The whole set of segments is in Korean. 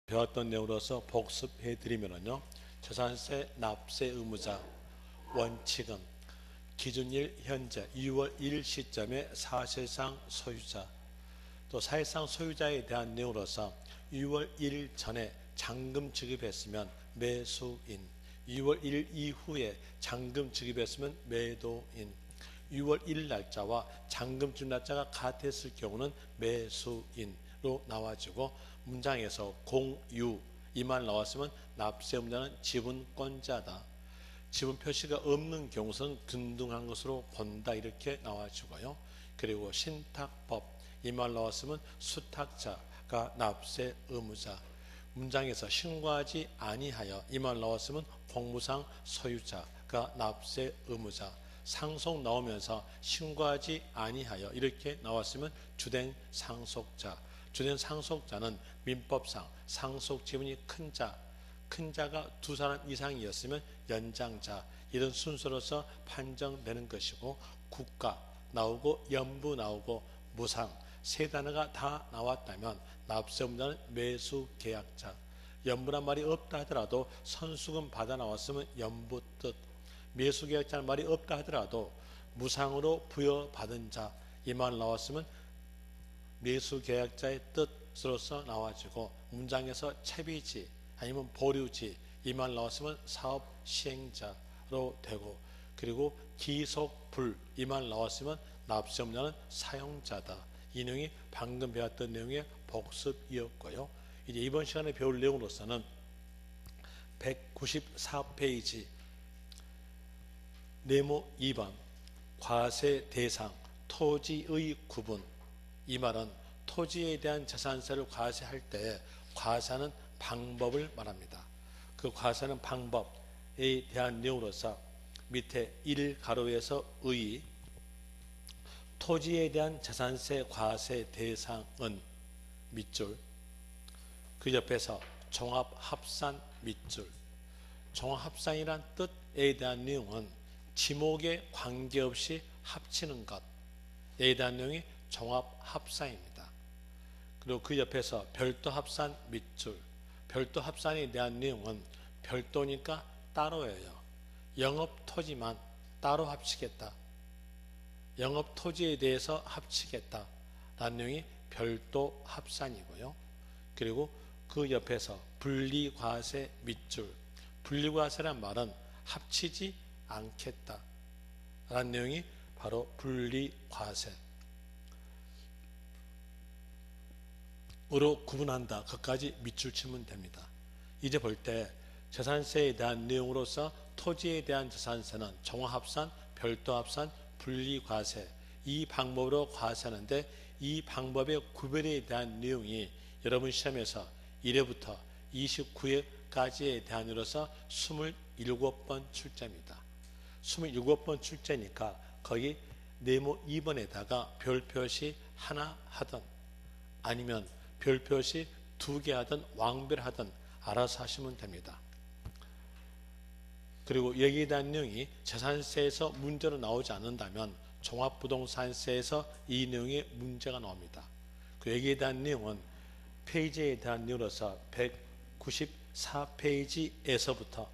배웠던 내용으로서 복습해 드리면요. 재산세 납세 의무자 원칙은 기준일 현재 2월 1일 시점에 사실상 소유자, 또 사실상 소유자에 대한 내용으로서 2월 1일 전에 잔금 지급했으면 매수인, 2월 1일 이후에 잔금 지급했으면 매도인, 6월 1일 날짜와 잔금 지급 날짜가 같았을 경우는 매수인으로 나와지고, 문장에서 공유 이 말 나왔으면 납세 의무자는 지분권자다, 지분 표시가 없는 경우는 균등한 것으로 본다, 이렇게 나와지고요. 그리고 신탁법 이 말 나왔으면 수탁자가 납세 의무자, 문장에서 신고하지 아니하여 이 말 나왔으면 공무상 소유자가 납세 의무자, 상속 나오면서 신고하지 아니하여 이렇게 나왔으면 주된 상속자, 주된 상속자는 민법상 상속 지분이 큰 자가 두 사람 이상이었으면 연장자, 이런 순서로서 판정되는 것이고, 국가 나오고 연부 나오고 무상 세 단어가 다 나왔다면 납세 의무자는 매수계약자, 연부란 말이 없다 하더라도 선수금 받아 나왔으면 연부 뜻, 매수계약자는 말이 없다 하더라도 무상으로 부여받은 자 이 말 나왔으면 매수계약자의 뜻으로서 나와지고, 문장에서 채비지 아니면 보류지 이 말 나왔으면 사업시행자로 되고, 그리고 기속불 이 말 나왔으면 납세 의무자는 사용자다. 이 내용이 방금 배웠던 내용의 복습이었고요. 이제 이번 시간에 배울 내용으로서는 194페이지 네모 2번 과세 대상 토지의 구분, 이 말은 토지에 대한 재산세를 과세할 때 과세하는 방법을 말합니다. 그 과세하는 방법에 대한 내용으로서 밑에 1가로에서 의 토지에 대한 재산세 과세 대상은 밑줄, 그 옆에서 종합합산 밑줄, 종합합산이란 뜻에 대한 내용은 지목에 관계없이 합치는 것에 대한 내용이 종합합산입니다. 그리고 그 옆에서 별도합산 밑줄, 별도합산에 대한 내용은 별도니까 따로예요. 영업토지만 따로 합치겠다, 영업토지에 대해서 합치겠다 라는 내용이 별도합산이고요. 그리고 그 옆에서 분리과세 밑줄, 분리과세란 말은 합치지 않겠다 라는 내용이 바로 분리과세 으로 구분한다. 그까지 밑줄 치면 됩니다. 이제 볼 때 재산세에 대한 내용으로서 토지에 대한 재산세는 종합합산, 별도합산, 분리과세 이 방법으로 과세하는데, 이 방법의 구별에 대한 내용이 여러분 시험에서 1회부터 29회까지에 대한 으로서 27번 출제입니다. 27번 출제니까 거기 네모 2번에다가 별표시 하나 하든 아니면 별표시 2개 하든 왕별하든 알아서 하시면 됩니다. 그리고 여기에 대한 내용이 재산세에서 문제로 나오지 않는다면 종합부동산세에서 이 내용이 문제가 나옵니다. 그 여기에 대한 내용은 페이지에 대한 내용으로서 194페이지에서부터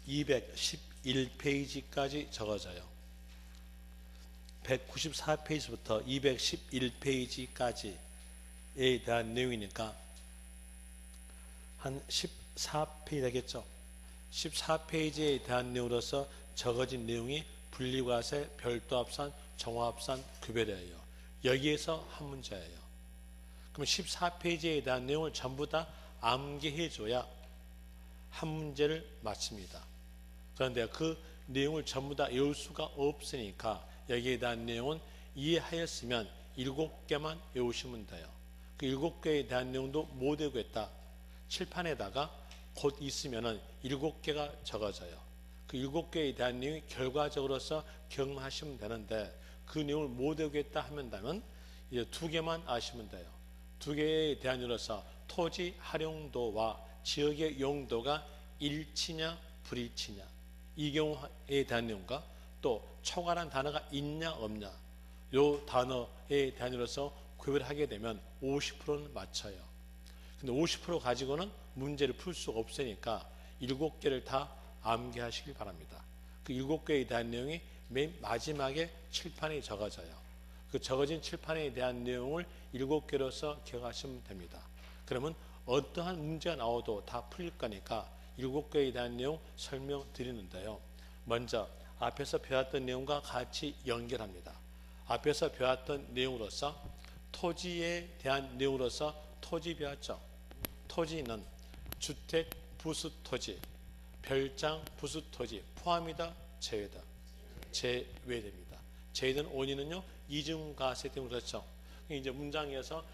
211페이지까지 적어져요. 194페이지부터 211페이지까지에 대한 내용이니까 한 14페이지 되겠죠. 14페이지에 대한 내용으로서 적어진 내용이 분리과세, 별도합산, 종합합산 구별이에요. 여기에서 한 문제예요. 그럼 14페이지에 대한 내용을 전부 다 암기해줘야 한 문제를 마칩니다. 그런데 그 내용을 전부 다 외울 수가 없으니까 여기에 대한 내용은 이해하였으면 7개만 외우시면 돼요. 그 7개에 대한 내용도 못 외우겠다, 칠판에다가 곧 있으면 7개가 적어져요. 그 7개에 대한 내용이 결과적으로서 경험하시면 되는데, 그 내용을 못 외우겠다 하면 이제 2개만 아시면 돼요. 2개에 대한 으로서 토지 활용도와 지역의 용도가 일치냐 불일치냐, 이 경우에 대한 내용과 또 초과란 단어가 있냐 없냐 요 단어에 대한으로서 구별을 하게 되면 50%는 맞춰요. 근데 50% 가지고는 문제를 풀 수가 없으니까 7개를 다 암기하시길 바랍니다. 그 7개에 대한 내용이 맨 마지막에 칠판에 적어져요. 그 적어진 칠판에 대한 내용을 7개로서 기억하시면 됩니다. 그러면 어떠한 문제가 나와도 다 풀릴 거니까 7개에 대한 내용 설명드리는데요. 먼저 앞에서 배웠던 내용과 같이 연결합니다. 앞에서 배웠던 내용으로서 토지에 대한 내용으로서 토지 배웠죠. 토지는 주택 부수 토지, 별장 부수 토지 포함이다, 제외다. 제외됩니다. 제외된 원인은요, 이중과세 때문에 그렇죠. 이제 문장에서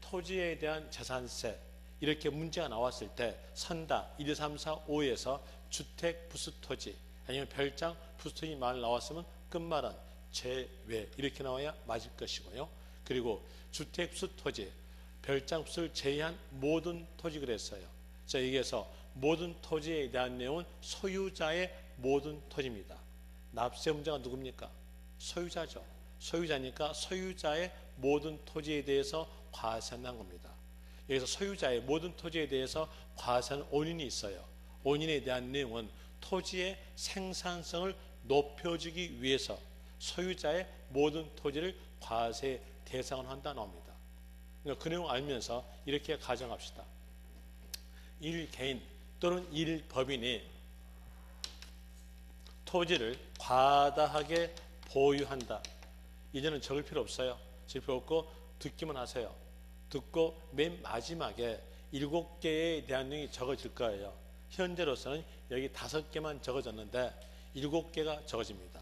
토지에 대한 재산세 이렇게 문제가 나왔을 때 선다 1, 2, 3, 4, 5에서 주택 부수 토지 아니면 별장 부수 토지 말 나왔으면 끝말은 제외 이렇게 나와야 맞을 것이고요. 그리고 주택 부수 토지, 별장 부수를 제외한 모든 토지 그랬어요. 자, 여기에서 모든 토지에 대한 내용은 소유자의 모든 토지입니다. 납세음자가 누굽니까? 소유자죠. 소유자니까 소유자의 모든 토지에 대해서 과세한다는 겁니다. 여기서 소유자의 모든 토지에 대해서 과세하는 원인이 있어요. 원인에 대한 내용은 토지의 생산성을 높여주기 위해서 소유자의 모든 토지를 과세 대상으로 한다는 겁니다. 그러니까 그 내용을 알면서 이렇게 가정합시다. 1개인 또는 1법인이 토지를 과다하게 보유한다. 이제는 적을 필요 없어요. 적을 필요 없고 듣기만 하세요. 듣고 맨 마지막에 7개에 대한 내용이 적어질 거예요. 현재로서는 여기 5개만 적어졌는데 7개가 적어집니다.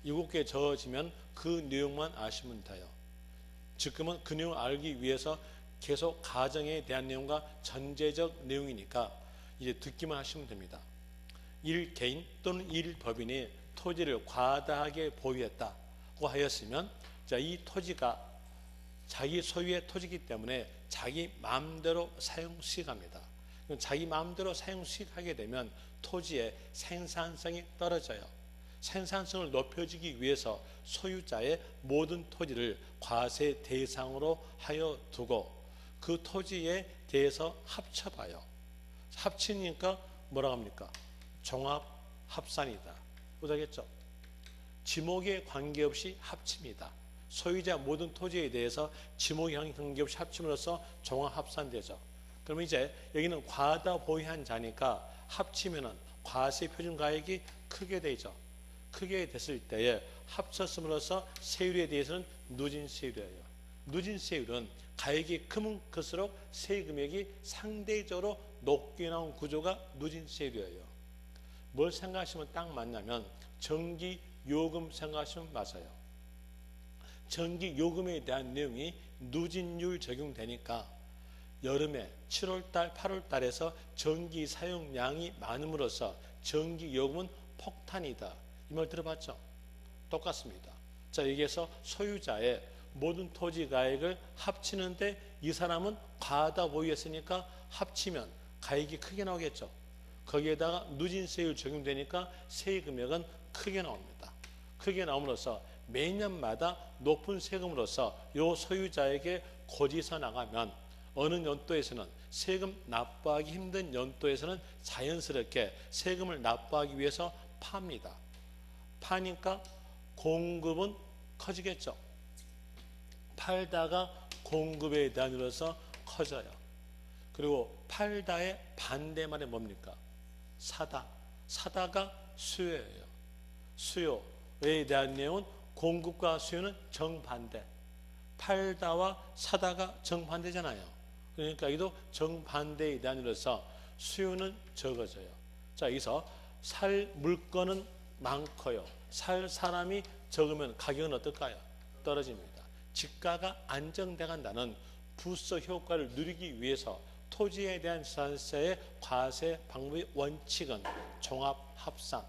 7개 적어지면 그 내용만 아시면 돼요. 지금은 그 내용을 알기 위해서 계속 가정에 대한 내용과 전제적 내용이니까 이제 듣기만 하시면 됩니다. 1개인 또는 1법인이 토지를 과다하게 보유했다고 하였으면 자, 이 토지가 자기 소유의 토지이기 때문에 자기 마음대로 사용 수익합니다. 자기 마음대로 사용 수익하게 되면 토지의 생산성이 떨어져요. 생산성을 높여주기 위해서 소유자의 모든 토지를 과세 대상으로 하여 두고 그 토지에 대해서 합쳐봐요. 합치니까 뭐라고 합니까? 종합합산이다. 못하겠죠? 지목에 관계없이 합칩니다. 소유자 모든 토지에 대해서 지목에 관계없이 합침으로써 종합합산되죠. 그러면 이제 여기는 과다 보유한 자니까 합치면은 과세 표준가액이 크게 되죠. 크게 됐을 때에 합쳤음으로써 세율에 대해서는 누진세율이에요. 누진세율은 가액이 크면 클수록 세금액이 상대적으로 높게 나온 구조가 누진세율이에요. 뭘 생각하시면 딱 맞냐면 전기요금 생각하시면 맞아요. 전기요금에 대한 내용이 누진율 적용되니까 여름에 7월달, 8월달에서 전기 사용량이 많음으로써 전기요금은 폭탄이다. 이 말 들어봤죠? 똑같습니다. 자, 여기에서 소유자의 모든 토지 가액을 합치는데 이 사람은 과다 보유했으니까 합치면 가액이 크게 나오겠죠. 거기에다가 누진세율 적용되니까 세금액은 크게 나옵니다. 크게 나옴으로써 매년마다 높은 세금으로서 이 소유자에게 고지서 나가면 어느 연도에서는 세금 납부하기 힘든 연도에서는 자연스럽게 세금을 납부하기 위해서 팝니다. 파니까 공급은 커지겠죠. 팔다가 공급에 대한으로서 커져요. 그리고 팔다의 반대말이 뭡니까? 사다. 사다가 수요예요. 수요에 대한 내용은 공급과 수요는 정반대. 팔다와 사다가 정반대잖아요. 그러니까 이도 정반대에 대한으로서 수요는 적어져요. 자, 여기서 살 물건은 많고요. 살 사람이 적으면 가격은 어떨까요? 떨어집니다. 집가가 안정돼 간다는 부서 효과를 누리기 위해서 토지에 대한 재산세의 과세 방법의 원칙은 종합합산.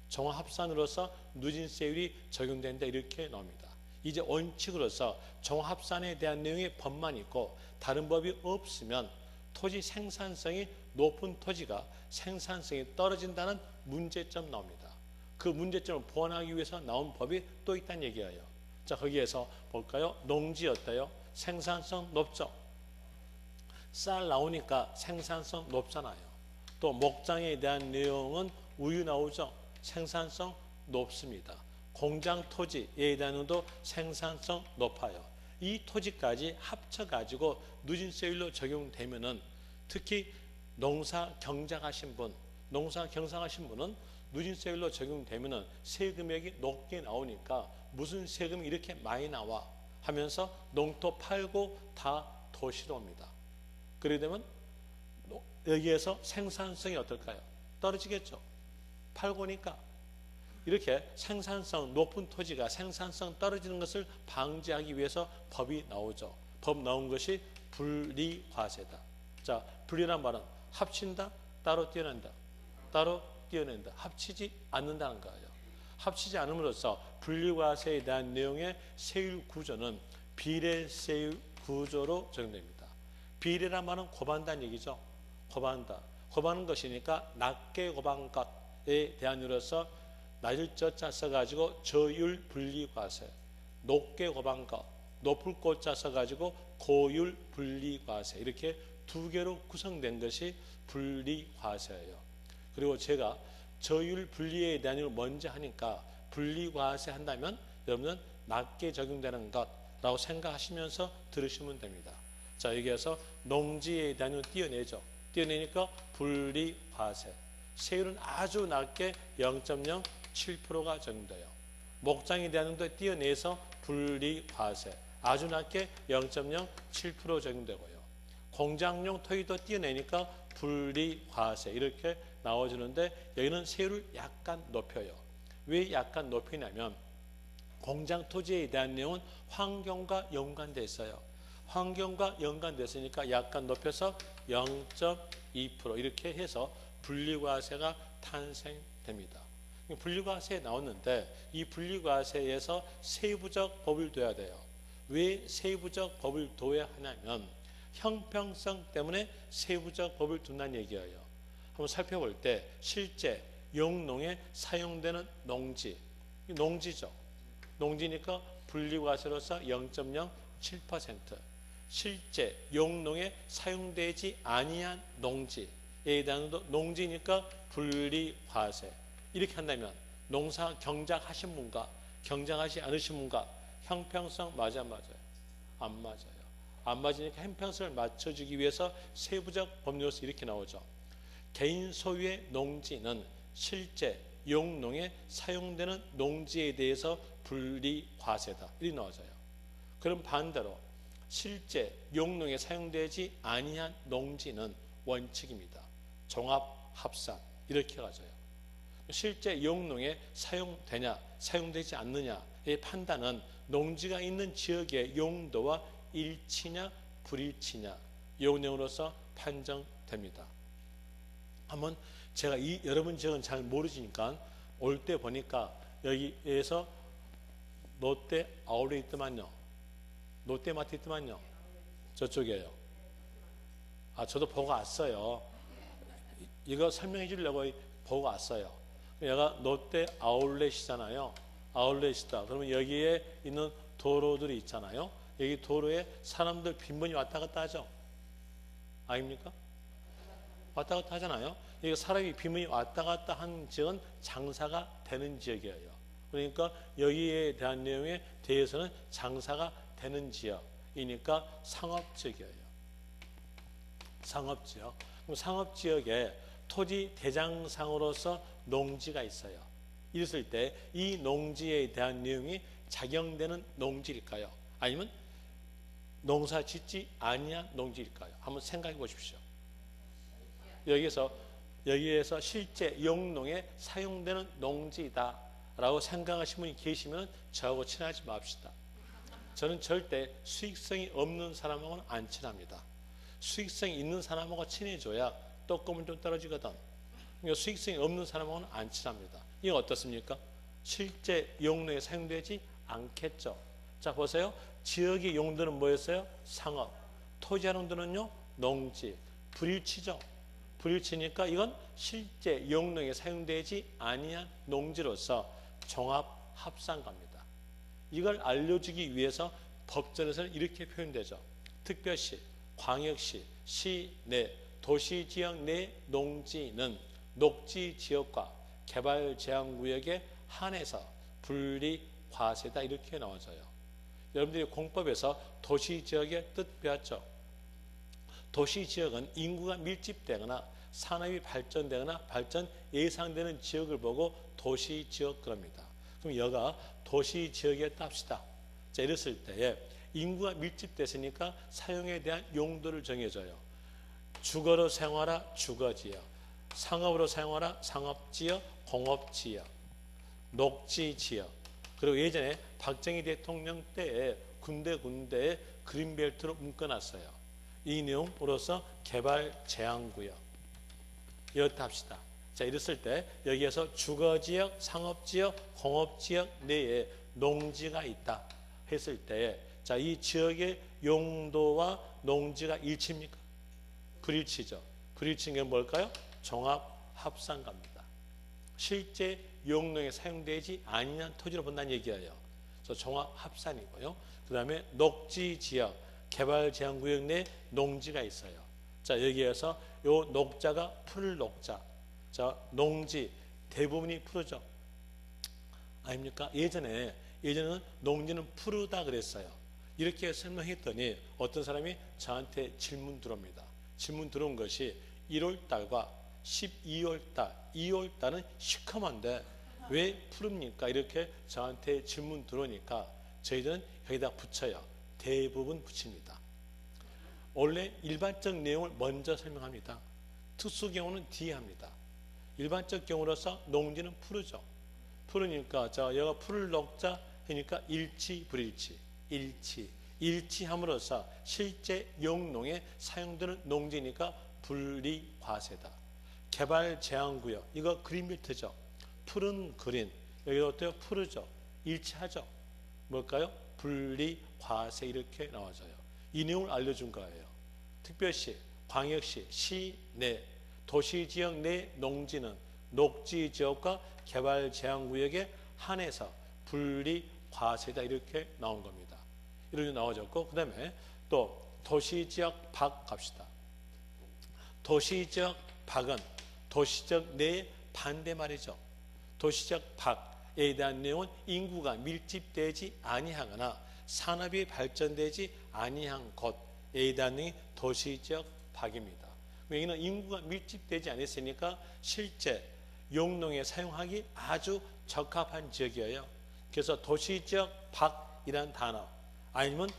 종합합산으로서 누진세율이 적용된다 이렇게 나옵니다. 이제 원칙으로서 종합합산에 대한 내용의 법만 있고 다른 법이 없으면 토지 생산성이 높은 토지가 생산성이 떨어진다는 문제점 나옵니다. 그 문제점을 보완하기 위해서 나온 법이 또 있다는 얘기예요. 자, 거기에서 볼까요? 농지 어때요? 생산성 높죠. 쌀 나오니까 생산성 높잖아요. 또 목장에 대한 내용은 우유 나오죠. 생산성 높습니다. 공장 토지에 대한 것도 생산성 높아요. 이 토지까지 합쳐가지고 누진세율로 적용되면은 특히 농사 경작하신 분은 누진세율로 적용되면은 세금액이 높게 나오니까 무슨 세금이 이렇게 많이 나와 하면서 농토 팔고 다 도시로 옵니다. 그러게 되면 여기에서 생산성이 어떨까요? 떨어지겠죠. 팔고 오니까. 이렇게 생산성 높은 토지가 생산성 떨어지는 것을 방지하기 위해서 법이 나오죠. 법 나온 것이 분리과세다. 자, 분리란 말은 합친다, 따로 떼어낸다. 따로 떼어낸다. 합치지 않는다는 거예요. 합치지 않음으로써 분리과세에 대한 내용의 세율 구조는 비례세율 구조로 적용됩니다. 비례란 말은 곱한다는 얘기죠. 곱한다. 곱하는 것이니까 낮게 곱한 것에 대한 이유로서 낮을 저자 써가지고 저율 분리과세, 높게 곱한 것, 높을 꽃자 써가지고 고율 분리과세, 이렇게 두 개로 구성된 것이 분리과세예요. 그리고 제가 저율 분리에 대한 이유를 먼저 하니까 분리과세 한다면 여러분은 낮게 적용되는 것라고 생각하시면서 들으시면 됩니다. 자, 여기에서 농지에 대한 이유를 띄어내죠. 띄어내니까 분리과세. 세율은 아주 낮게 0.07%가 적용돼요. 목장에 대한 것도 띄어내서 분리과세. 아주 낮게 0.07% 적용되고요. 공장용 토지도 띄어내니까 분리과세. 이렇게 나와주는데 여기는 세율을 약간 높여요. 왜 약간 높이냐면 공장 토지에 대한 내용은 환경과 연관되어 있어요. 환경과 연관됐으니까 약간 높여서 0.2% 이렇게 해서 분리과세가 탄생됩니다. 분리과세에 나왔는데 이 분리과세에서 세부적 법을 둬야 돼요. 왜 세부적 법을 둬야 하냐면 형평성 때문에 세부적 법을 둔다는 얘기예요. 한번 살펴볼 때 실제 영농에 사용되는 농지, 농지죠. 농지니까 분리과세로서 0.07%. 실제 용농에 사용되지 아니한 농지에 대한 농지니까 분리과세. 이렇게 한다면 농사 경작하신 분과 경작하지 않으신 분과 형평성 맞아요? 안 맞아요. 안 맞으니까 형평성을 맞춰주기 위해서 세부적 법률로서 이렇게 나오죠. 개인 소유의 농지는 실제 용농에 사용되는 농지에 대해서 분리과세다. 이렇게 나와져요. 그럼 반대로 실제 용농에 사용되지 아니한 농지는 원칙입니다. 종합합산 이렇게 가져요. 실제 용농에 사용되냐 사용되지 않느냐의 판단은 농지가 있는 지역의 용도와 일치냐 불일치냐 용량으로서 판정됩니다. 한번 제가 여러분 지역은 잘 모르시니까 올 때 보니까 여기에서 롯데 아울렛 있더만요. 롯데마트 있더만요. 저쪽이에요. 아, 저도 보고 왔어요. 이거 설명해 주려고 보고 왔어요. 얘가 롯데 아울렛이잖아요. 아울렛이다. 그러면 여기에 있는 도로들이 있잖아요. 여기 도로에 사람들 빈번히 왔다 갔다 하죠. 아닙니까? 왔다 갔다 하잖아요. 여기 사람이 빈번히 왔다 갔다 하는 지역은 장사가 되는 지역이에요. 그러니까 여기에 대한 내용에 대해서는 장사가 되는 지역이니까 상업지역이에요. 상업지역. 그럼 상업지역에 토지 대장상으로서 농지가 있어요. 이랬을 때 이 농지에 대한 내용이 작용되는 농지일까요? 아니면 농사 짓지 아니한 농지일까요? 한번 생각해 보십시오. 여기에서 실제 영농에 사용되는 농지다라고 생각하시는 분이 계시면 저하고 친하지 맙시다. 저는 절대 수익성이 없는 사람하고는 안 친합니다. 수익성이 있는 사람하고 친해져야 떡고물 좀 떨어지거든. 그러니까 수익성이 없는 사람하고는 안 친합니다. 이건 어떻습니까? 실제 용도에 사용되지 않겠죠. 자, 보세요. 지역의 용도는 뭐였어요? 상업. 토지하는 용도는요? 농지. 불일치죠. 불일치니까 이건 실제 영농에 사용되지 아니한 농지로서 종합합산가입니다. 이걸 알려주기 위해서 법전에서는 이렇게 표현되죠. 특별시, 광역시, 시 내, 도시지역 내 농지는 녹지지역과 개발제한구역에 한해서 분리과세다 이렇게 나와져요. 여러분들이 공법에서 도시지역의 뜻 배웠죠. 도시지역은 인구가 밀집되거나 산업이 발전되거나 발전 예상되는 지역을 보고 도시지역 그럽니다. 그럼 여가 도시지역에 땁시다. 자, 이랬을 때에 인구가 밀집됐으니까 사용에 대한 용도를 정해줘요. 주거로 사용하라 주거지역, 상업으로 사용하라 상업지역, 공업지역, 녹지지역. 그리고 예전에 박정희 대통령 때에 군데군데에 그린벨트로 묶어놨어요. 이 내용으로서 개발 제한구역 이렇다 합시다. 자, 이랬을 때 여기에서 주거지역, 상업지역, 공업지역 내에 농지가 있다 했을 때에 자, 이 지역의 용도와 농지가 일치입니까? 불일치죠. 불일치인 게 뭘까요? 종합합산가입니다. 실제 용농에 사용되지 아니한 토지로 본다는 얘기예요. 그래서 종합합산이고요. 그 다음에 녹지지역, 개발제한구역 내 농지가 있어요. 자, 여기에서 요 녹자가 풀녹자. 자, 농지 대부분이 푸르죠. 아닙니까? 예전에는 농지는 푸르다 그랬어요. 이렇게 설명했더니 어떤 사람이 저한테 질문 들어옵니다. 질문 들어온 것이 1월달과 12월달, 2월달은 시커먼데 왜 푸릅니까? 이렇게 저한테 질문 들어오니까 저희들은 여기다 붙여요. 대부분 붙입니다. 원래 일반적 내용을 먼저 설명합니다. 특수 경우는 뒤에 합니다. 일반적 경우로서 농지는 푸르죠. 푸르니까 자, 얘가 풀을 녹자 하니까 일치, 불일치, 일치함으로써 실제 영농에 사용되는 농지니까 분리과세다. 개발 제한구역 이거 그린벨트죠. 푸른 그린 여기도 어때요? 푸르죠. 일치하죠. 뭘까요? 분리과세 이렇게 나와져요. 이 내용을 알려준 거예요. 특별시, 광역시, 시 내, 도시지역 내 농지는 녹지지역과 개발제한구역에 한해서 분리과세다 이렇게 나온 겁니다. 이렇게 나와졌고 그 다음에 또 도시지역 밖 갑시다. 도시지역 밖은 도시지역 내의 반대말이죠. 도시지역 밖에 대한 내용은 인구가 밀집되지 아니하거나 산업이 발전되지 아니한 곳에 대한 내용이 도시지역 밖입니다. 여기는 인구가 밀집되지 않았으니까 실제 용농에 사용하기 아주 적합한 지역이에요. 그래서 도시지역 밖이라는 단어 아니면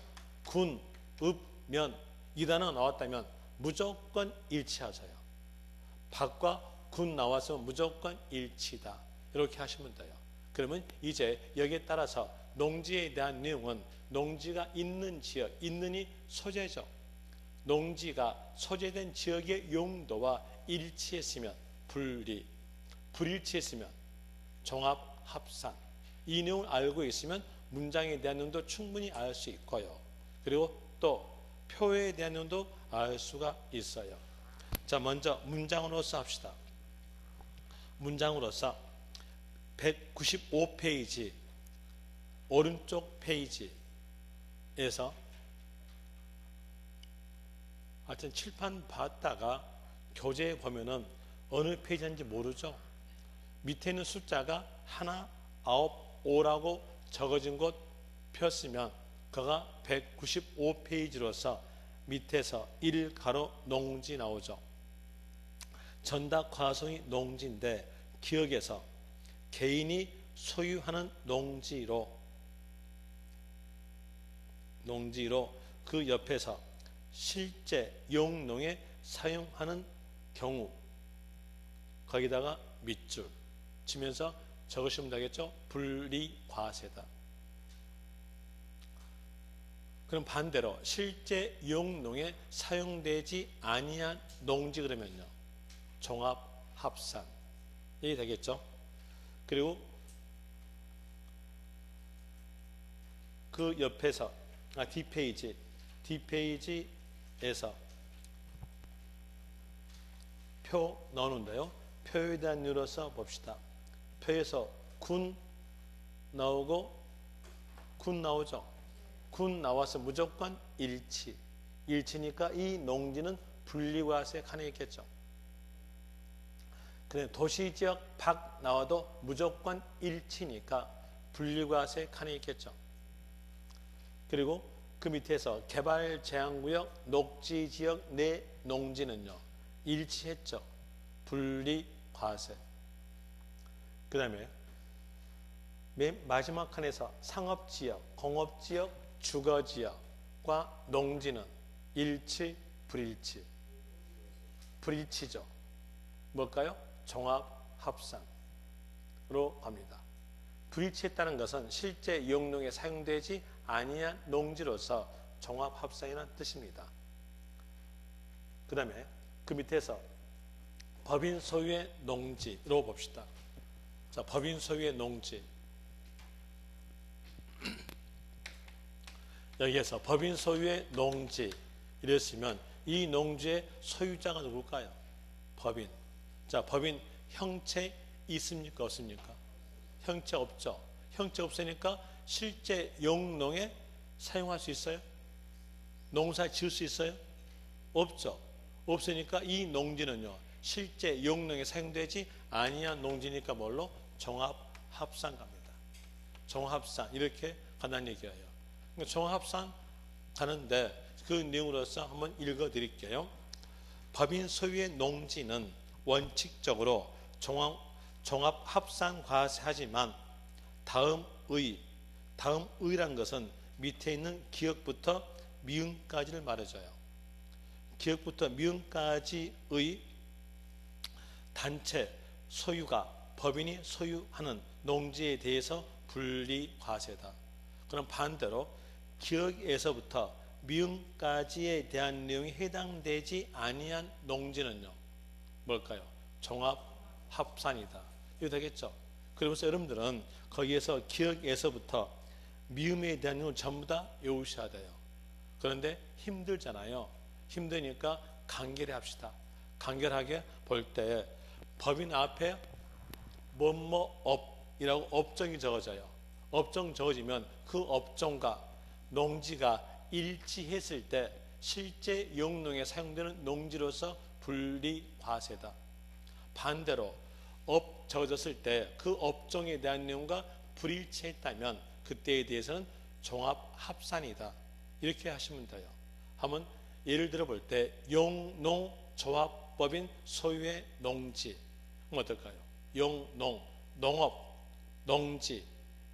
군, 읍, 면 이 단어가 나왔다면 무조건 일치하세요. 밖과 군 나와서 무조건 일치다. 이렇게 하시면 돼요. 그러면 이제 여기에 따라서 농지에 대한 내용은 농지가 있는 지역, 있는이 소재죠. 농지가 소재된 지역의 용도와 일치했으면 불일치했으면 종합합산. 이 내용을 알고 있으면 문장에 대한 내용도 충분히 알 수 있고요. 그리고 또 표에 대한 내용도 알 수가 있어요. 자, 먼저 문장으로서 합시다. 문장으로서 195페이지 오른쪽 페이지에서 하여튼 칠판 봤다가 교재에 보면은 어느 페이지인지 모르죠. 밑에 있는 숫자가 하나, 아홉, 오라고 적어진 곳 폈으면 그가 195페이지로서 밑에서 1가로 농지 나오죠. 전답 과송이 농지인데 기억에서 개인이 소유하는 농지로 그 옆에서 실제 용농에 사용하는 경우 거기다가 밑줄 치면서 적으시면 되겠죠. 분리과세다. 그럼 반대로 실제 용농에 사용되지 아니한 농지 그러면요. 종합합산 이게 되겠죠. 그리고 그 옆에서 뒷페이지에서 표 나오는데요. 표에 대한 이유로서 봅시다. 표에서 군 나오고 군 나오죠. 군 나와서 무조건 일치. 일치니까 이 농지는 분리과세 칸에 있겠죠. 근데 도시지역 밖 나와도 무조건 일치니까 분리과세 칸에 있겠죠. 그리고 그 밑에서 개발제한구역 녹지지역 내 농지는요. 일치했죠. 분리과세. 그 다음에 맨 마지막 칸에서 상업지역, 공업지역, 주거지역과 농지는 일치, 불일치. 불일치죠. 뭘까요? 종합합산으로 갑니다. 불일치했다는 것은 실제 이용농에 사용되지 아니한 농지로서 종합합산이라는 뜻입니다. 그 다음에 그 밑에서 법인 소유의 농지로 봅시다. 자, 법인 소유의 농지. 여기에서 법인 소유의 농지 이랬으면 이 농지의 소유자가 누굴까요? 법인. 자, 법인 형체 있습니까? 없습니까? 형체 없죠. 형체 없으니까 실제 용농에 사용할 수 있어요? 농사 지을 수 있어요? 없죠. 없으니까 이 농지는요. 실제 용농에 사용되지 아니한 농지니까 뭘로? 종합합산 갑니다. 종합합산 이렇게 간단한 얘기예요. 종합합산 가는데 그 내용으로서 한번 읽어드릴게요. 법인 소유의 농지는 원칙적으로 종합합산 과세하지만 다음의란 것은 밑에 있는 기역부터 미음까지를 말해줘요. 기역부터 미음까지의 단체 소유가 법인이 소유하는 농지에 대해서 분리과세다. 그럼 반대로 기역에서부터 미음까지에 대한 내용이 해당되지 아니한 농지는요. 뭘까요? 종합합산이다. 이거 되겠죠? 그러면서 여러분들은 거기에서 기역에서부터 미음에 대한 내용을 전부 다 외우셔야 돼요. 그런데 힘들잖아요. 힘드니까 간결히 합시다. 간결하게 볼 때 법인 앞에 뭐뭐업이라고 업종이 적어져요. 업종 적어지면 그 업종과 농지가 일치했을 때 실제 용농에 사용되는 농지로서 분리과세다. 반대로 업 적어졌을 때 그 업종에 대한 내용과 불일치했다면 그때에 대해서는 종합합산이다. 이렇게 하시면 돼요. 한번 예를 들어 볼 때 용농조합법인 소유의 농지 그럼 어떨까요? 용농, 농업, 농지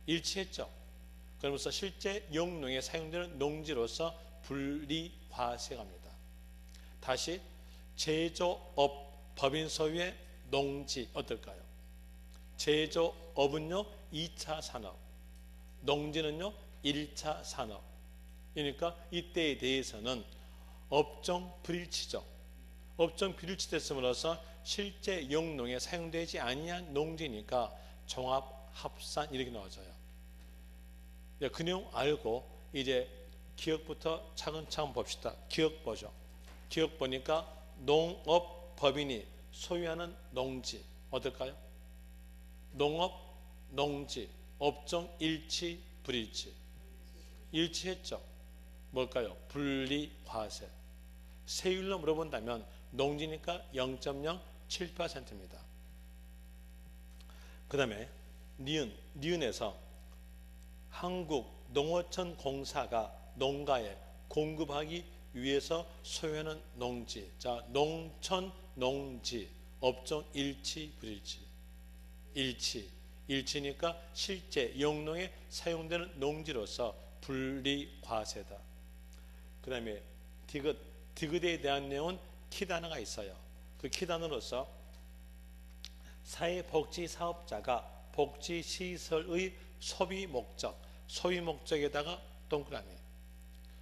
일치했죠. 그러면서 실제 용농에 사용되는 농지로서 분리과세갑니다. 다시 제조업 법인 소유의 농지 어떨까요? 제조업은요 2차 산업, 농지는요 1차 산업. 그러니까 이때에 대해서는 업종 불일치죠. 업종 불일치 됐음으로써 실제 용농에 사용되지 아니한 농지니까 종합합산 이렇게 나와져요. 그 내용 알고 이제 기역부터 차근차근 봅시다. 기역 보죠. 기역 보니까 농업 법인이 소유하는 농지 어떨까요? 농업, 농지, 업종 일치, 불일치. 일치했죠. 뭘까요? 분리과세. 세율로 물어본다면 농지니까 0.07%입니다. 그 다음에 니은에서 한국농어촌공사가 농가에 공급하기 위해서 소유하는 농지. 자, 농촌, 농지, 업종 일치, 불일치. 일치. 일치니까 실제 용농에 사용되는 농지로서 분리과세다. 그 다음에 디귿에 대한 내용은 키 단어가 있어요. 그 키 단어로서 사회복지사업자가 복지시설의 소비 목적에다가 동그라미,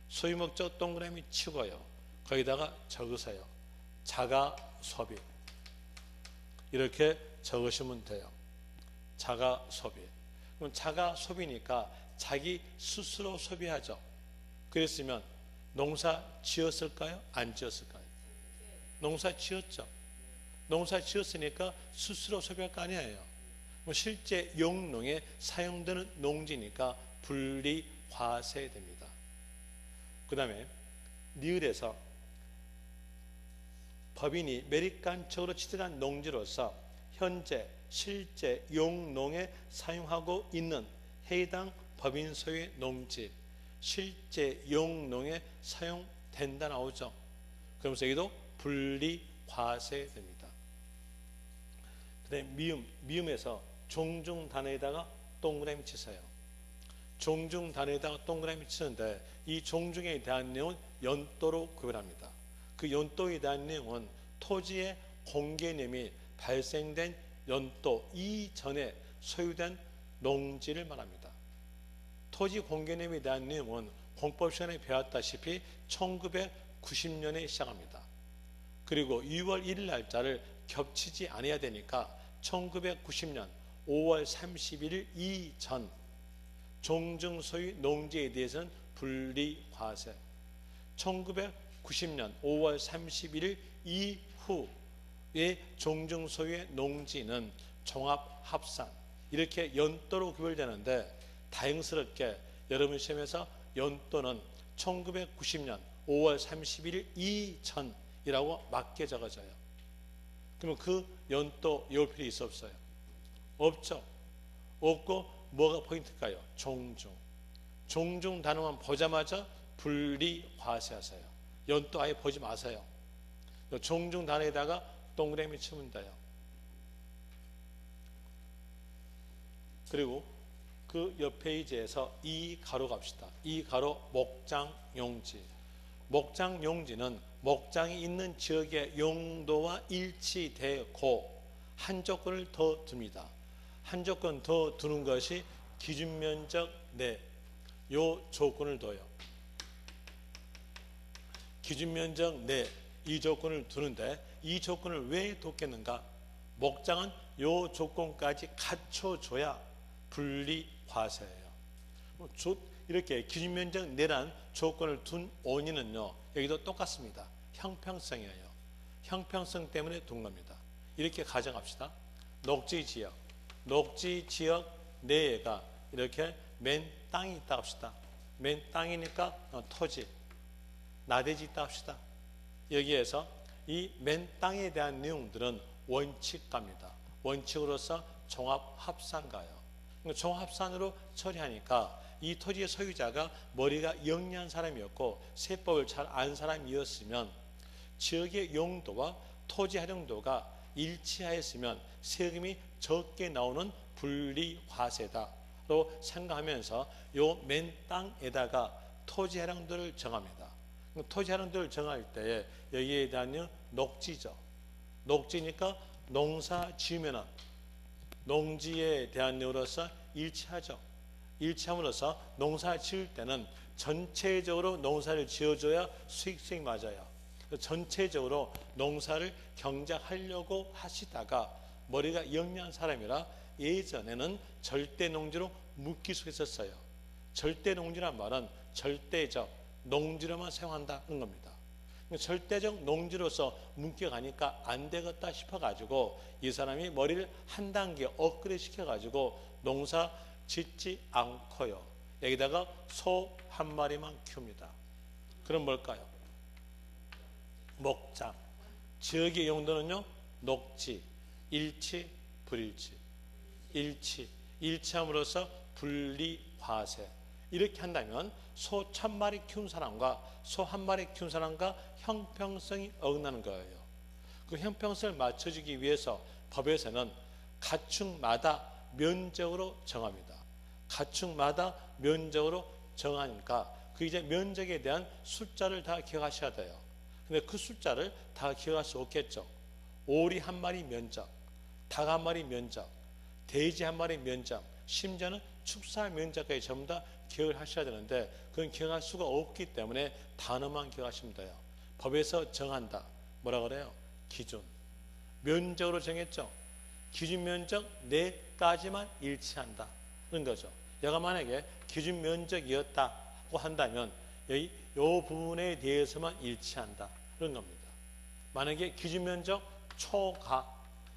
소비 목적 동그라미 치고요. 거기다가 적으세요. 자가 소비. 이렇게 적으시면 돼요. 자가 소비. 그럼 자가 소비니까 자기 스스로 소비하죠. 그랬으면 농사 지었을까요? 안 지었을까요? 농사 지었죠. 농사 지었으니까 스스로 소비할 거 아니에요. 실제 영농에 사용되는 농지니까 분리과세됩니다. 그 다음에 니을에서 법인이 매립간척으로 취득한 농지로서 현재 실제 영농에 사용하고 있는 해당 법인 소유의 농지, 실제 영농에 사용된다 나오죠. 그러면서 여기도 분리과세됩니다. 그 다음에 미음에서 종중 단어에다가 동그라미 치세요. 종중 단어에다가 동그라미 치는데 이 종중에 대한 내용은 연도로 구별합니다. 그 연도에 대한 내용은 토지의 공개념이 발생된 연도 이전에 소유된 농지를 말합니다. 토지 공개념에 대한 내용은 공법 시간에 배웠다시피 1990년에 시작합니다. 그리고 6월 1일 날짜를 겹치지 않아야 되니까 1990년 5월 31일 이전 종중 소유 농지에 대해서는 분리과세, 1990년 5월 31일 이후의 종중 소유의 농지는 종합합산, 이렇게 연도로 구별되는데 다행스럽게 여러분 시험에서 연도는 1990년 5월 31일 이전이라고 맞게 적어져요. 그러면 그 연도 외울 필요 있어 없어요? 없죠. 없고 뭐가 포인트일까요? 종중. 종중 단어만 보자마자 분리과세하세요. 연도 아예 보지 마세요. 종중 단어에다가 동그라미 치면 돼요. 그리고 그 옆 페이지에서 이 가로 갑시다. 이 가로 목장용지. 목장용지는 목장이 있는 지역의 용도와 일치되고 한 조건을 더 둡니다. 한 조건 더 두는 것이 기준면적 내, 요 조건을 둬요. 기준면적 내, 이 조건을 두는데 이 조건을 왜 뒀겠는가? 목장은 요 조건까지 갖춰줘야 분리과세예요. 이렇게 기준면적 내란 조건을 둔 원인은요, 여기도 똑같습니다. 형평성이에요. 형평성 때문에 둔 겁니다. 이렇게 가정합시다. 녹지지역, 녹지지역 내에가 이렇게 맨 땅이 있다 합시다. 맨 땅이니까 토지, 나대지 있다 합시다. 여기에서 이 맨 땅에 대한 내용들은 원칙가입니다. 원칙으로서 종합합산가요. 종합산으로 처리하니까 이 토지의 소유자가 머리가 영리한 사람이었고 세법을 잘 아는 사람이었으면 지역의 용도와 토지 활용도가 일치하였으면 세금이 적게 나오는 분리과세다로 생각하면서 요 맨 땅에다가 토지 활용도를 정합니다. 토지 활용도를 정할 때에 여기에 대한 녹지죠. 녹지니까 농사 지으면 농지에 대한 내용으로서 일치하죠. 일치함으로써 농사 지을 때는 전체적으로 농사를 지어줘야 수익성이 맞아요. 전체적으로 농사를 경작하려고 하시다가 머리가 영리한 사람이라 예전에는 절대 농지로 묶기 속했었어요. 절대 농지란 말은 절대적 농지로만 사용한다는 겁니다. 절대적 농지로서 묶여가니까 안 되겠다 싶어가지고 이 사람이 머리를 한 단계 업그레이드 시켜가지고 농사 짓지 않고요. 여기다가 소 한 마리만 키웁니다. 그럼 뭘까요? 목장. 지역의 용도는요, 녹지, 일치, 불일치. 일치. 일치함으로써 분리과세. 이렇게 한다면 소 1000마리 키운 사람과 소 한 마리 키운 사람과 형평성이 어긋나는 거예요. 그 형평성을 맞춰주기 위해서 법에서는 가축마다 면적으로 정합니다. 가축마다 면적으로 정하니까 그 이제 면적에 대한 숫자를 다 기억하셔야 돼요. 근데 그 숫자를 다 기억할 수 없겠죠. 오리 한 마리 면적, 닭 한 마리 면적, 돼지 한 마리 면적, 심지어는 축사 면적까지 전부 다 기억을 하셔야 되는데 그건 기억할 수가 없기 때문에 단어만 기억하시면 돼요. 법에서 정한다. 뭐라 그래요? 기준. 면적으로 정했죠. 기준 면적 4가지만 일치한다. 그런 거죠. 얘가 만약에 기준 면적이었다고 한다면 이 부분에 대해서만 일치한다. 그런 겁니다. 만약에 기준 면적 초가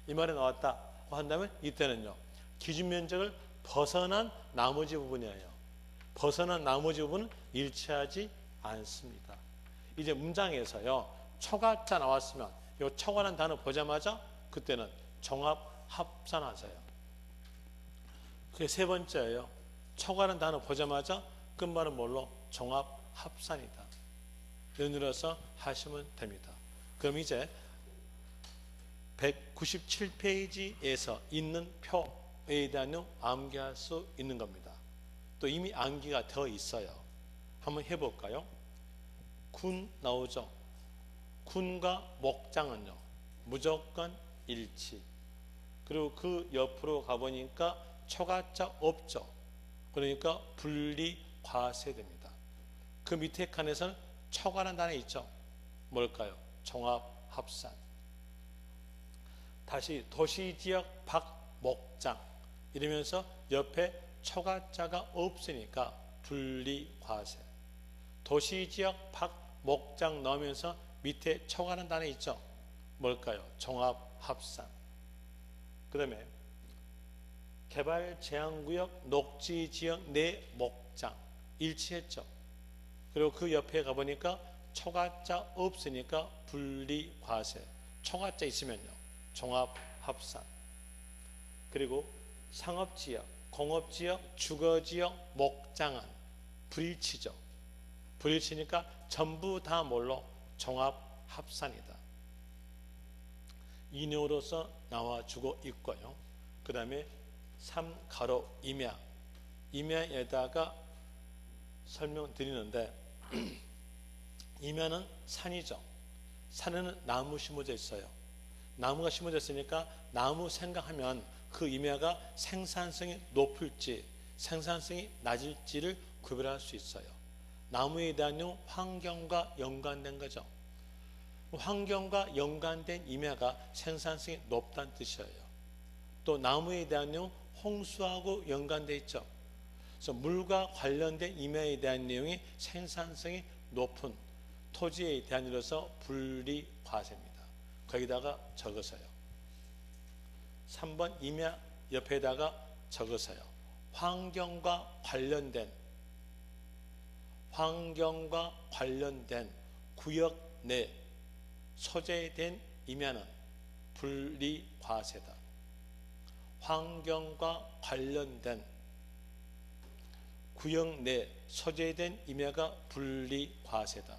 이 말이 나왔다 한다면 이때는요 기준 면적을 벗어난 나머지 부분이에요. 벗어난 나머지 부분은 일치하지 않습니다. 이제 문장에서요 초가자 나왔으면 이 초가라는 단어 보자마자 그때는 종합 합산하세요. 그게 세 번째예요. 초가라는 단어 보자마자 끝말은 뭘로? 종합 합산이다. 연으로서 하시면 됩니다. 그럼 이제 197페이지에서 있는 표에 대한 내용 암기할 수 있는 겁니다. 또 이미 암기가 되어 있어요. 한번 해볼까요? 군 나오죠. 군과 목장은요 무조건 일치. 그리고 그 옆으로 가보니까 초가자 없죠. 그러니까 분리 과세됩니다. 그 밑에 칸에서는 초가라는 단어 있죠. 뭘까요? 종합 합산. 다시 도시지역 박목장 이러면서 옆에 초가자가 없으니까 분리과세. 도시지역 박목장 넣으면서 밑에 초가라는 단어 있죠. 뭘까요? 종합합산. 그 다음에 개발제한구역 녹지지역 내목장 일치했죠. 그리고 그 옆에 가보니까 초가자 없으니까 분리과세. 초가자 있으면요 종합합산. 그리고 상업지역, 공업지역, 주거지역, 목장은 불일치죠. 불일치니까 전부 다 뭘로? 종합합산이다. 인용으로서 나와주고 있고요. 그 다음에 3가로 임야. 임야에다가 설명드리는데 임야는 산이죠. 산에는 나무 심어져 있어요. 나무가 심어져 있으니까 나무 생각하면 그 임야가 생산성이 높을지 생산성이 낮을지를 구별할 수 있어요. 나무에 대한 내용 환경과 연관된 거죠. 환경과 연관된 임야가 생산성이 높다는 뜻이에요. 또 나무에 대한 내용 홍수하고 연관되어 있죠. 그래서 물과 관련된 임야에 대한 내용이 생산성이 높은 토지에 대한 이로서 분리과세입니다. 거기다가 적으세요. 3번 임야 옆에다가 적으세요. 환경과 관련된 구역 내 소재된 임야는 분리과세다. 환경과 관련된 구역 내 소재된 임야가 분리과세다.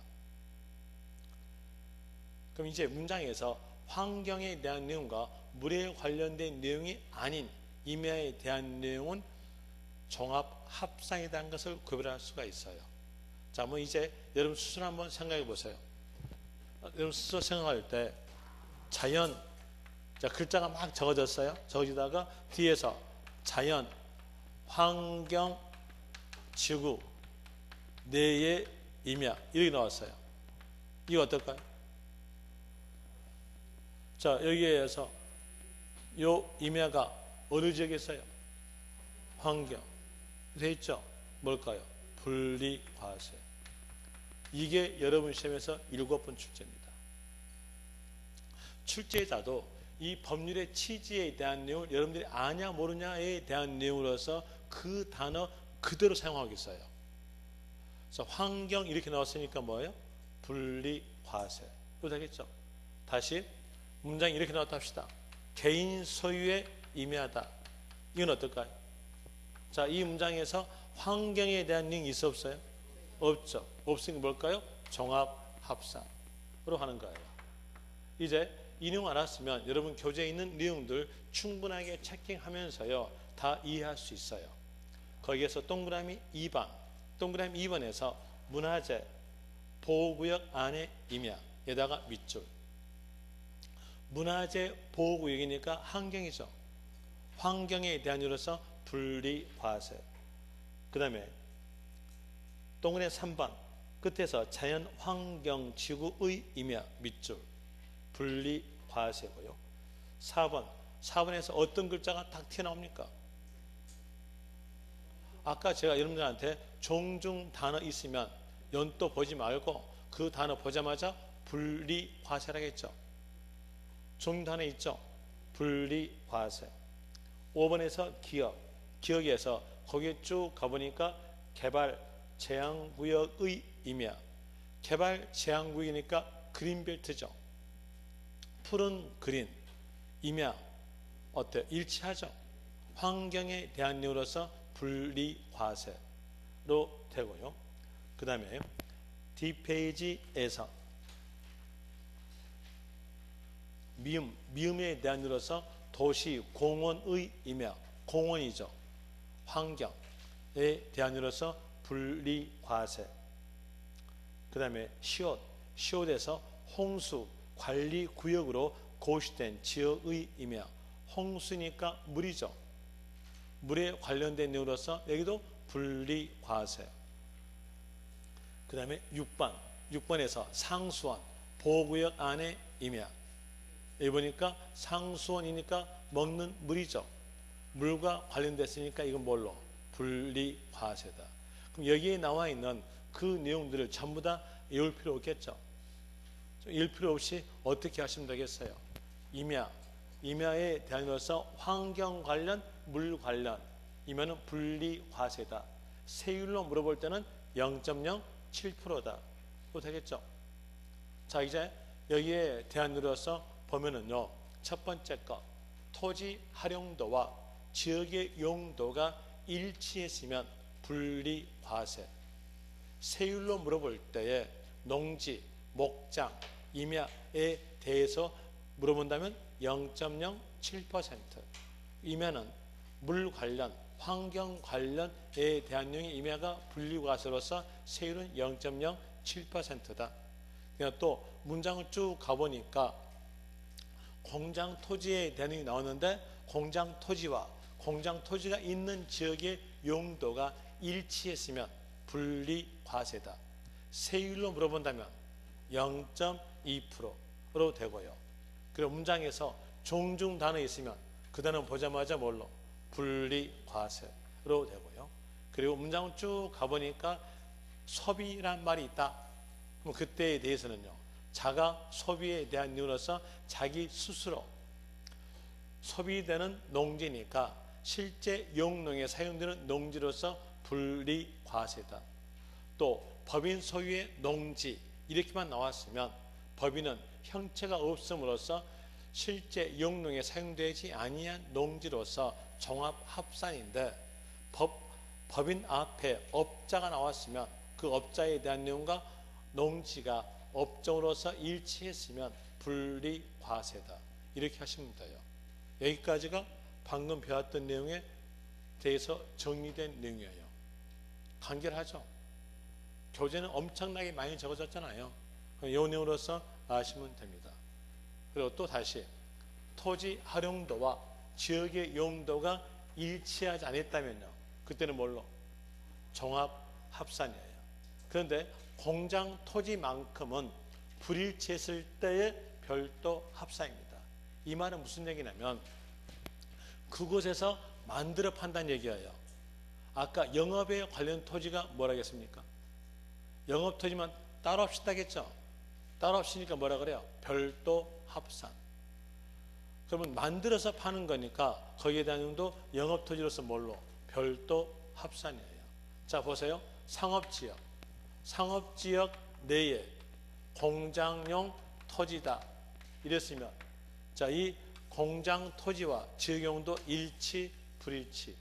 그럼 이제 문장에서 환경에 대한 내용과 물에 관련된 내용이 아닌 임야에 대한 내용은 종합합산이라는 것을 구별할 수가 있어요. 자, 뭐 이제 여러분 스스로 한번 생각해 보세요. 여러분 스스로 생각할 때 자연, 자, 글자가 막 적어졌어요. 적어지다가 뒤에서 자연, 환경, 지구, 내의 임야 이렇게 나왔어요. 이거 어떨까요? 자, 여기에서 요 임야가 어느 지역에 있어요? 환경 돼 있죠? 뭘까요? 분리과세. 이게 여러분 시험에서 7번 출제입니다. 출제자도 이 법률의 취지에 대한 내용을 여러분들이 아냐 모르냐에 대한 내용으로서 그 단어 그대로 사용하겠어요. 그래서 환경 이렇게 나왔으니까 뭐예요? 분리과세. 이거 되겠죠? 다시 문장이 이렇게 나왔다 합시다. 개인 소유의 임야다. 이건 어떨까요? 자, 이 문장에서 환경에 대한 내용이 있어 없어요? 없죠. 없으니까 뭘까요? 종합합산으로 하는 거예요. 이제 이 내용 알았으면 여러분 교재에 있는 내용들 충분하게 체킹하면서요 다 이해할 수 있어요. 거기에서 동그라미 2번, 동그라미 2번에서 문화재 보호구역 안에 임야에다가 밑줄. 문화재 보호구역이니까 환경이죠. 환경에 대한 이유로서 분리과세. 그 다음에 동그라미 3번 끝에서 자연환경지구의 임야 밑줄 분리과세고요. 4번에서 어떤 글자가 딱 튀어나옵니까? 아까 제가 여러분들한테 종중 단어 있으면 연도 보지 말고 그 단어 보자마자 분리과세라고 했죠. 종단에 있죠. 분리 과세. 5번에서 기억에서 거기에 쭉 가보니까 개발 제한구역의 임야. 개발 제한구역이니까 그린벨트죠. 푸른 그린, 임야 어때요? 일치하죠. 환경에 대한 이유로서 분리 과세로 되고요. 그 다음에 뒷페이지에서 미음에 대한 이유로서 도시 공원의 임야, 공원이죠. 환경에 대한 이유로서 분리 과세. 그 다음에 시옷에서 홍수 관리 구역으로 고시된 지역의 임야. 홍수니까 물이죠. 물에 관련된 내용으로서 여기도 분리 과세. 그 다음에 6번에서 상수원 보호구역 안에 임야. 여기 보니까 상수원이니까 먹는 물이죠. 물과 관련됐으니까 이건 뭘로? 분리 과세다. 그럼 여기에 나와 있는 그 내용들을 전부 다 외울 필요 없겠죠. 읽을 필요 없이 어떻게 하시면 되겠어요? 임야에 대한으로서 환경 관련, 물 관련, 임야는 분리 과세다. 세율로 물어볼 때는 0.07%다. 또 되겠죠? 자, 이제 여기에 대한으로서 보면은요, 첫 번째 거, 토지 활용도와 지역의 용도가 일치했으면 분리 과세. 세율로 물어볼 때에 농지, 목장, 임야에 대해서 물어본다면 0.07%. 임야는 물 관련, 환경 관련에 대한 내용의 임야가 분리과세로서 세율은 0.07%다. 그냥 또 문장을 쭉 가보니까 공장 토지에 대한 내용이 나오는데 공장 토지와 공장 토지가 있는 지역의 용도가 일치했으면 분리과세다. 세율로 물어본다면 0.2%로 되고요. 그리고 문장에서 종중 단어 있으면 그 단어 보자마자 뭘로? 분리과세로 되고요. 그리고 문장을 쭉 가보니까 소비란 말이 있다. 그럼 그때에 대해서는요, 자가 소비에 대한 이유로서 자기 스스로 소비되는 농지니까 실제 용농에 사용되는 농지로서 분리과세다. 또 법인 소유의 농지 이렇게만 나왔으면 법인은 형체가 없음으로써 실제 용농에 사용되지 아니한 농지로서 종합합산인데 법인 앞에 업자가 나왔으면 그 업자에 대한 내용과 농지가 업종으로서 일치했으면 분리과세다. 이렇게 하시면 돼요. 여기까지가 방금 배웠던 내용에 대해서 정리된 내용이에요. 간결하죠? 교재는 엄청나게 많이 적어졌잖아요. 이 내용으로서 아시면 됩니다. 그리고 또 다시 토지 활용도와 지역의 용도가 일치하지 않았다면요, 그때는 뭘로? 종합합산이에요. 그런데 공장 토지만큼은 불일치했을 때의 별도 합산입니다. 이 말은 무슨 얘기냐면 그곳에서 만들어 판다는 얘기예요. 아까 영업에 관련 토지가 뭐라겠습니까? 영업 토지만 따로 합시다겠죠? 따로 합시니까 뭐라 그래요? 별도 합산. 그러면 만들어서 파는 거니까 거기에 대한 용도 영업 토지로서 뭘로? 별도 합산이에요. 자, 보세요. 상업지역 내에 공장용 토지다. 이랬으면 자, 이 공장 토지와 지역용도 일치, 불일치.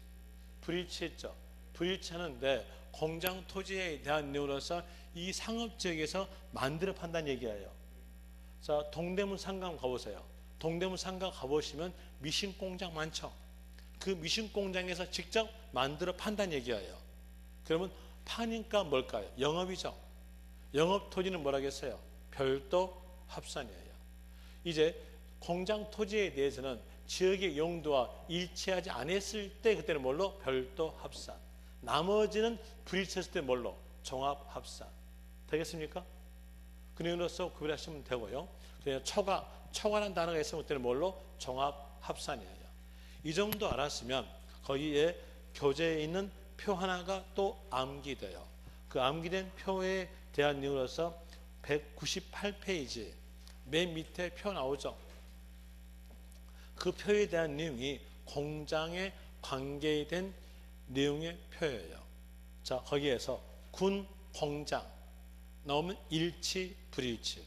불일치했죠. 불일치하는데 공장 토지에 대한 내용으로서 이 상업지역에서 만들어 판다는 얘기예요. 자, 동대문 상가 가보세요. 동대문 상가 가보시면 미신 공장 많죠. 그 미신 공장에서 직접 만들어 판다는 얘기예요. 그러면 파니까 뭘까요? 영업이죠. 영업 토지는 뭐라겠어요? 별도 합산이에요. 이제 공장 토지에 대해서는 지역의 용도와 일치하지 않았을 때 그때는 뭘로? 별도 합산. 나머지는 불일치했을 때 뭘로? 종합 합산. 되겠습니까? 그 내용으로서 구별하시면 되고요. 그냥 초과라는 단어가 있으면 그때는 뭘로? 종합 합산이에요. 이 정도 알았으면 거기에 교재에 있는 표 하나가 또 암기돼요. 그 암기된 표에 대한 내용으로서 198페이지 맨 밑에 표 나오죠. 그 표에 대한 내용이 공장에 관계된 내용의 표예요. 자, 거기에서 군, 공장 나오면 일치, 불일치.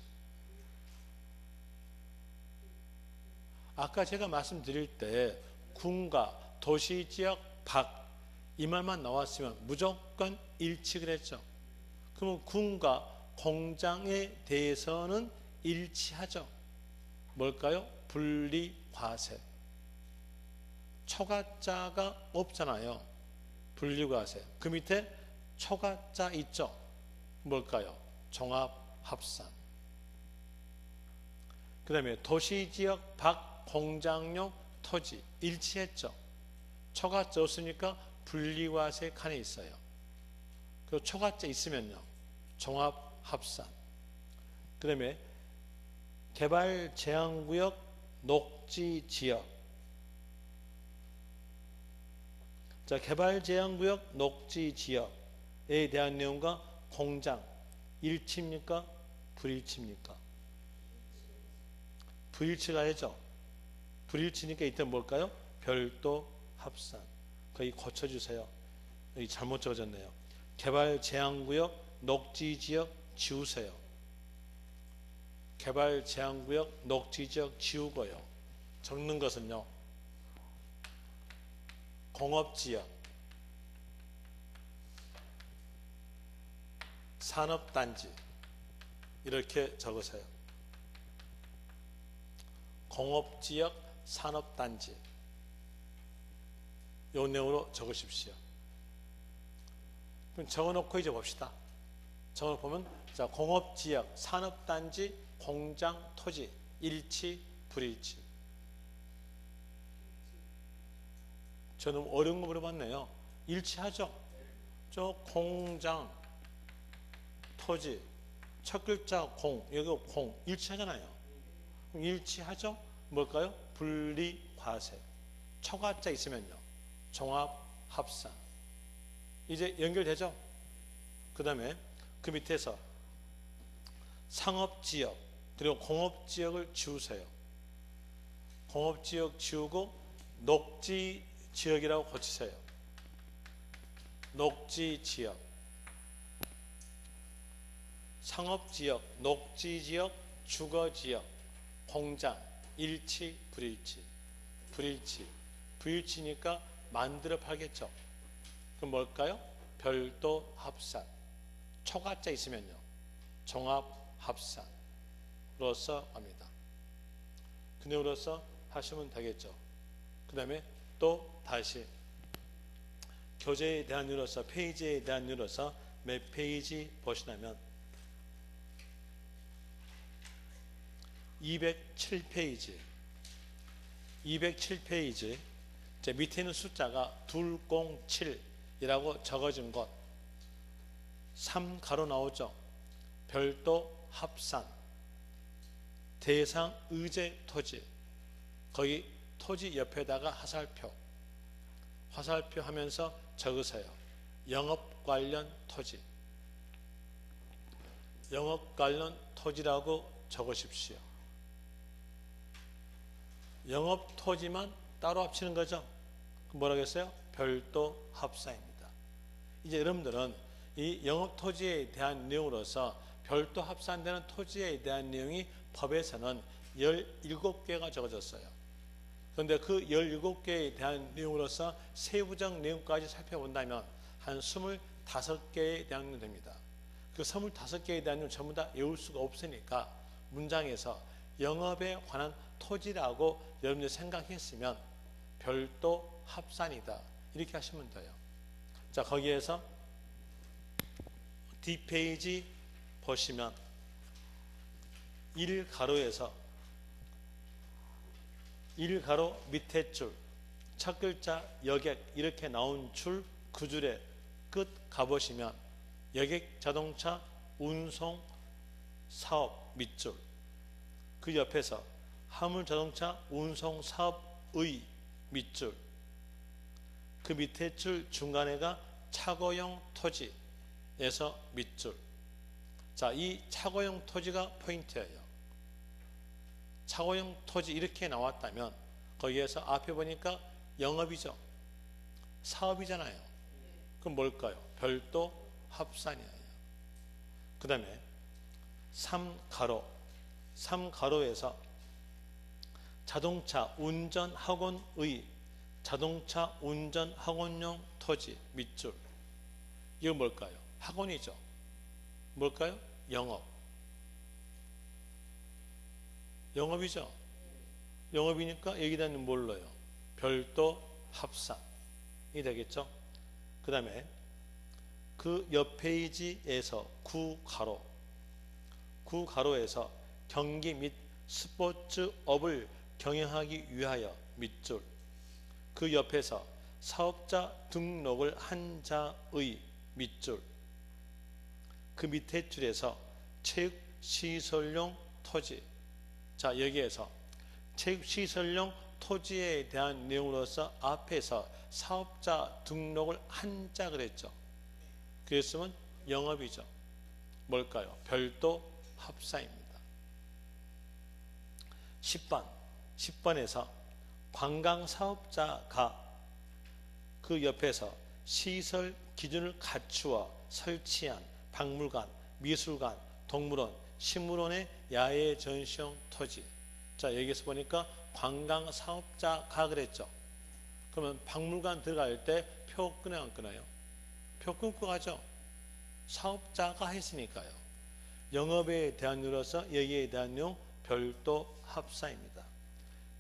아까 제가 말씀드릴 때 군과 도시지역 밖 이 말만 나왔으면 무조건 일치 그랬죠. 그러면 군과 공장에 대해서는 일치하죠. 뭘까요? 분리, 과세. 초가자가 없잖아요. 분리, 과세. 그 밑에 초가자 있죠. 뭘까요? 종합, 합산. 그 다음에 도시지역 밖 공장용 토지 일치했죠. 초가자 없으니까 분리과세 칸에 있어요. 그리고 초가자 있으면요 종합, 합산. 그 다음에 개발 제한구역, 녹지지역. 자, 개발 제한구역, 녹지지역에 대한 내용과 공장 일치입니까? 불일치입니까? 불일치가 해죠. 불일치니까 이때 뭘까요? 별도, 합산. 거기 고쳐주세요. 여기 잘못 적어졌네요. 개발 제한구역, 녹지지역 지우세요. 개발 제한구역, 녹지지역 지우고요. 적는 것은요. 공업지역, 산업단지 이렇게 적으세요. 공업지역, 산업단지 이 내용으로 적으십시오. 그럼 적어놓고 이제 봅시다. 적어보면 자, 공업지역, 산업단지, 공장, 토지 일치, 불일치. 저는 어려운 거 물어봤네요. 일치하죠? 저 공장, 토지, 첫 글자 공, 여기 공 일치하잖아요. 그럼 일치하죠? 뭘까요? 분리, 과세. 초가자 있으면요. 종합, 합산. 이제 연결되죠? 그 다음에 그 밑에서 상업지역 그리고 공업지역을 지우세요. 공업지역 지우고 녹지지역이라고 고치세요. 녹지지역, 상업지역, 녹지지역, 주거지역, 공장 일치, 불일치. 불일치. 불일치니까 만들어 팔겠죠. 그럼 뭘까요? 별도, 합산. 초가자 있으면요. 종합, 합산으로서 합니다. 그 내용으로서 하시면 되겠죠. 그 다음에 또 다시 교재에 대한 이유로서 페이지에 대한 이유로서 몇 페이지 보시냐면 207페이지 207페이지 밑에 있는 숫자가 207이라고 적어진 것 3가로 나오죠. 별도, 합산, 대상, 의제, 토지. 거기 토지 옆에다가 화살표 하면서 적으세요. 영업 관련 토지. 영업 관련 토지라고 적으십시오. 영업 토지만 따로 합치는 거죠. 뭐라고 했어요? 별도, 합산입니다. 이제 여러분들은 이 영업 토지에 대한 내용으로서 별도 합산되는 토지에 대한 내용이 법에서는 17개가 적어졌어요. 그런데 그 17개에 대한 내용으로서 세부적 내용까지 살펴본다면 한 25개에 대한 내용이 됩니다. 그 25개에 대한 내용 전부 다 외울 수가 없으니까 문장에서 영업에 관한 토지라고 여러분들이 생각했으면 별도 합산이다. 이렇게 하시면 돼요. 자, 거기에서 뒷페이지 보시면 1가로에서 1가로 밑에 줄, 첫 글자 여객 이렇게 나온 줄 그 줄의 끝 가보시면 여객 자동차 운송 사업 밑줄, 그 옆에서 화물 자동차 운송 사업의 밑줄, 그 밑에 줄 중간에가 차고용 토지에서 밑줄. 자, 이 차고용 토지가 포인트예요. 차고용 토지 이렇게 나왔다면 거기에서 앞에 보니까 영업이죠. 사업이잖아요. 그럼 뭘까요? 별도 합산이에요. 그 다음에 3가로에서 자동차 운전학원의 자동차 운전학원용 토지 밑줄. 이건 뭘까요? 학원이죠. 뭘까요? 영업이죠. 영업이니까 여기다는 뭘로요? 별도 합산이 되겠죠. 그 다음에 그 옆 페이지에서 9가로에서 경기 및 스포츠업을 경영하기 위하여 밑줄. 그 옆에서 사업자 등록을 한 자의 밑줄. 그 밑에 줄에서 체육시설용 토지. 자, 여기에서 체육시설용 토지에 대한 내용으로서 앞에서 사업자 등록을 한 자 그랬죠. 그랬으면 영업이죠. 뭘까요? 별도 합산입니다. 10번에서 관광사업자가 그 옆에서 시설 기준을 갖추어 설치한 박물관, 미술관, 동물원, 식물원의 야외 전시용 토지. 자, 여기서 보니까 관광사업자가 그랬죠. 그러면 박물관 들어갈 때 표 끊어요, 안 끊어요? 표 끊고 가죠. 사업자가 했으니까요. 영업에 대한 이유로서 여기에 대한 내용 별도 합산입니다.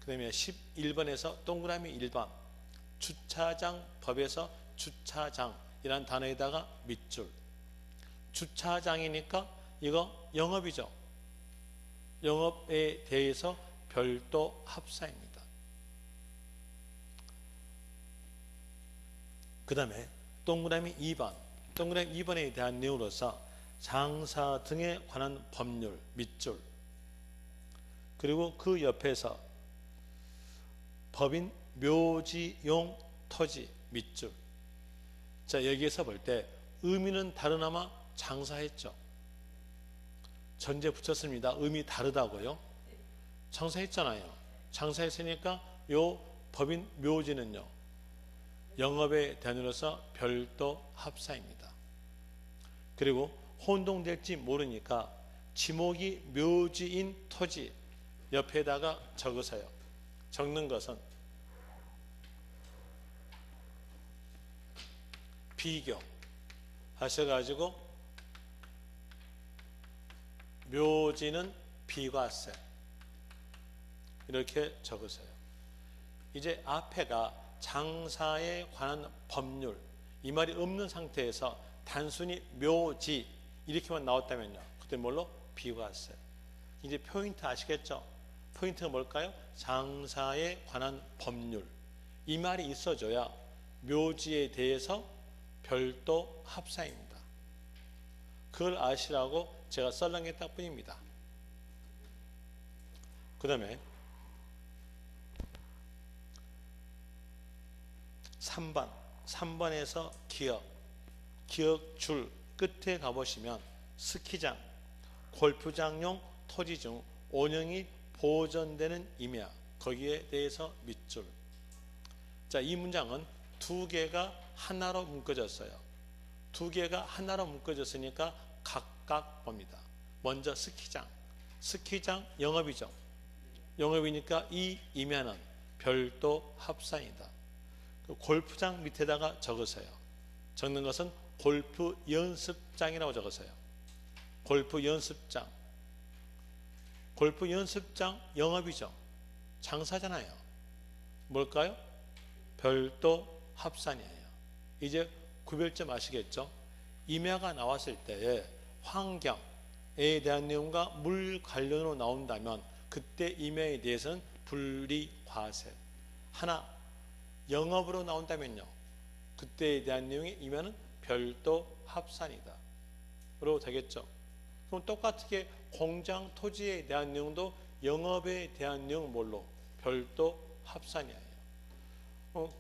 그 다음에 11번에서 동그라미 1번 주차장 법에서 주차장이란 단어에다가 밑줄. 주차장이니까 이거 영업이죠. 영업에 대해서 별도 합산입니다. 그 다음에 동그라미 2번에 대한 내용으로서 장사 등에 관한 법률 밑줄. 그리고 그 옆에서 법인 묘지용 토지 밑줄. 자, 여기에서 볼 때 의미는 다르나마 장사했죠. 전제 붙였습니다. 의미 다르다고요. 장사했잖아요. 장사했으니까 요 법인 묘지는요, 영업에 대한으로서 별도 합사입니다. 그리고 혼동될지 모르니까 지목이 묘지인 토지 옆에다가 적으세요. 적는 것은 비교 하셔가지고 묘지는 비과세 이렇게 적으세요. 이제 앞에가 장사에 관한 법률 이 말이 없는 상태에서 단순히 묘지 이렇게만 나왔다면요, 그때 뭘로? 비과세. 이제 포인트 아시겠죠? 포인트가 뭘까요? 장사에 관한 법률 이 말이 있어줘야 묘지에 대해서 별도 합사입니다. 그걸 아시라고 제가 썰렁했다 뿐입니다. 그 다음에 3번에서 기억 줄 끝에 가보시면 스키장, 골프장용 토지 중 운영이 보존되는 임야 거기에 대해서 밑줄. 자, 이 문장은 두 개가 하나로 묶어졌어요. 두 개가 하나로 묶어졌으니까 각각 봅니다. 먼저 스키장 영업이죠. 영업이니까 이 임야는 별도 합산이다. 골프장 밑에다가 적으세요. 적는 것은 골프 연습장이라고 적으세요. 골프 연습장 영업이죠. 장사잖아요. 뭘까요? 별도 합산이에요. 이제 구별점 아시겠죠? 임야가 나왔을 때에 환경에 대한 내용과 물 관련으로 나온다면 그때 임야에 대해서는 분리과세. 하나 영업으로 나온다면요, 그때에 대한 내용이 임야는 별도 합산이다 로 되겠죠. 그럼 똑같게 공장 토지에 대한 내용도 영업에 대한 내용은 뭘로? 별도 합산이에요.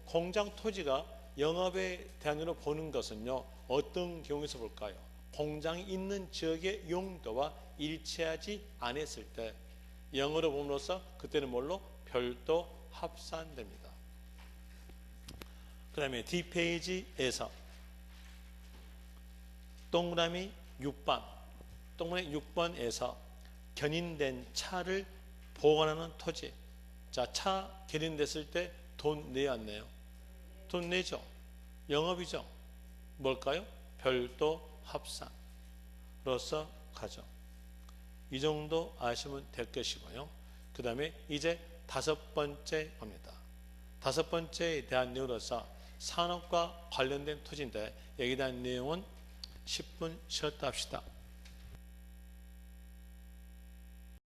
공장 토지가 영업에 대한으로 보는 것은요, 어떤 경우에서 볼까요? 공장이 있는 지역의 용도와 일치하지 않았을 때 영어로 봄으로써 그때는 뭘로? 별도 합산됩니다. 그 다음에 뒷페이지에서 동그라미 6번에서 견인된 차를 보관하는 토지. 자, 차 견인됐을 때 돈 내야 안 내요? 돈 내죠. 영업이죠. 뭘까요? 별도 합산으로서 가죠. 이 정도 아시면 될 것이고요. 그 다음에 이제 5번째 겁니다. 5번째에 대한 내용으로서 산업과 관련된 토지인데 여기에 대한 내용은 10분 쉬었다 합시다.